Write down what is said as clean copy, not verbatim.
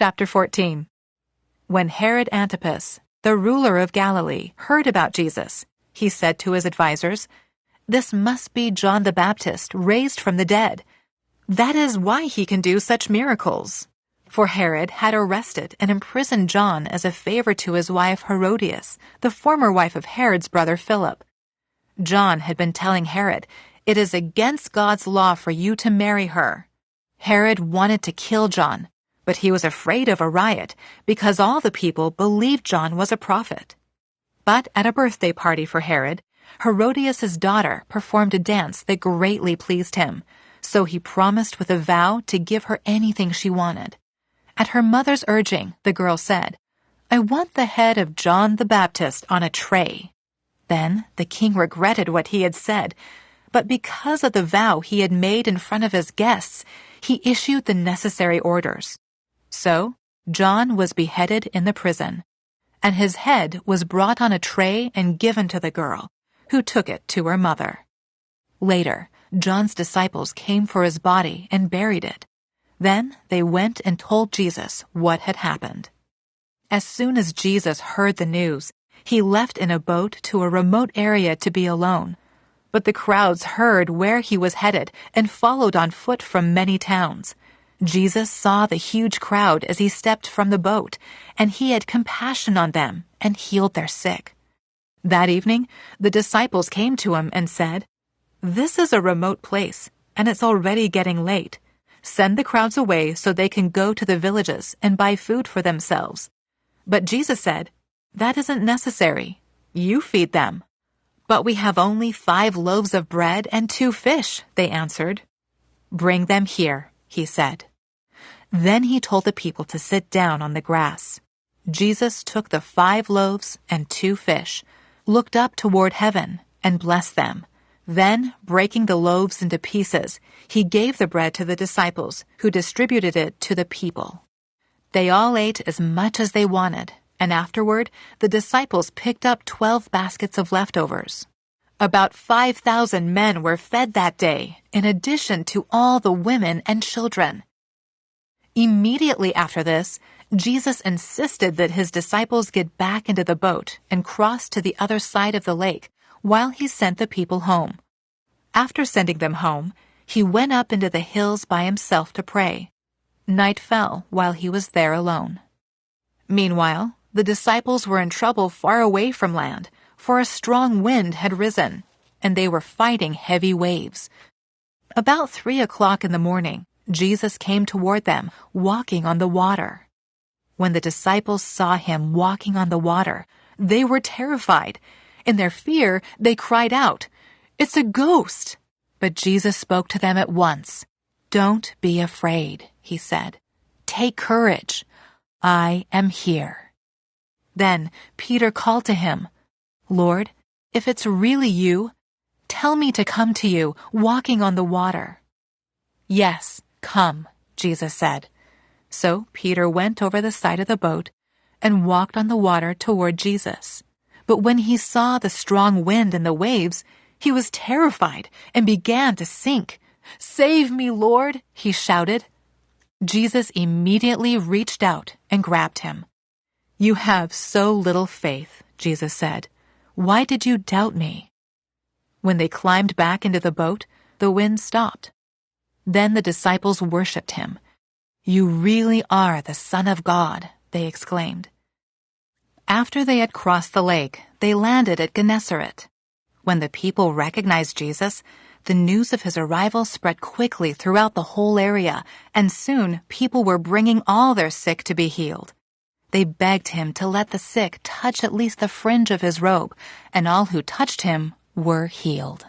Chapter 14. When Herod Antipas, the ruler of Galilee, heard about Jesus, he said to his advisers, "This must be John the Baptist raised from the dead. That is why he can do such miracles." For Herod had arrested and imprisoned John as a favor to his wife Herodias, the former wife of Herod's brother Philip. John had been telling Herod, "It is against God's law for you to marry her." Herod wanted to kill John, but he was afraid of a riot because all the people believed John was a prophet. But at a birthday party for Herod, Herodias' daughter performed a dance that greatly pleased him, so he promised with a vow to give her anything she wanted. At her mother's urging, the girl said, "I want the head of John the Baptist on a tray." Then the king regretted what he had said, but because of the vow he had made in front of his guests, he issued the necessary orders. So John was beheaded in the prison, and his head was brought on a tray and given to the girl, who took it to her mother. Later, John's disciples came for his body and buried it. Then they went and told Jesus what had happened. As soon as Jesus heard the news, he left in a boat to a remote area to be alone. But the crowds heard where he was headed and followed on foot from many towns. Jesus saw the huge crowd as he stepped from the boat, and he had compassion on them and healed their sick. That evening, the disciples came to him and said, "This is a remote place, and it's already getting late. Send the crowds away so they can go to the villages and buy food for themselves." But Jesus said, "That isn't necessary. You feed them." "But we have only 5 loaves of bread and 2 fish," they answered. "Bring them here," he said. Then he told the people to sit down on the grass. Jesus took the 5 loaves and 2 fish, looked up toward heaven, and blessed them. Then, breaking the loaves into pieces, he gave the bread to the disciples, who distributed it to the people. They all ate as much as they wanted, and afterward, the disciples picked up 12 baskets of leftovers. About 5,000 men were fed that day, in addition to all the women and children. Immediately after this, Jesus insisted that his disciples get back into the boat and cross to the other side of the lake while he sent the people home. After sending them home, he went up into the hills by himself to pray. Night fell while he was there alone. Meanwhile, the disciples were in trouble far away from land, for a strong wind had risen, and they were fighting heavy waves. About 3 o'clock in the morning, Jesus came toward them, walking on the water. When the disciples saw him walking on the water, they were terrified. In their fear, they cried out, "It's a ghost!" But Jesus spoke to them at once. "Don't be afraid," he said. "Take courage. I am here." Then Peter called to him, "Lord, if it's really you, tell me to come to you, walking on the water." "Yes, come," Jesus said. So Peter went over the side of the boat and walked on the water toward Jesus. But when he saw the strong wind and the waves, he was terrified and began to sink. "Save me, Lord," he shouted. Jesus immediately reached out and grabbed him. "You have so little faith," Jesus said. "Why did you doubt me?" When they climbed back into the boat, the wind stopped. Then the disciples worshipped him. "You really are the Son of God," they exclaimed. After they had crossed the lake, they landed at Gennesaret. When the people recognized Jesus, the news of his arrival spread quickly throughout the whole area, and soon people were bringing all their sick to be healed. They begged him to let the sick touch at least the fringe of his robe, and all who touched him were healed.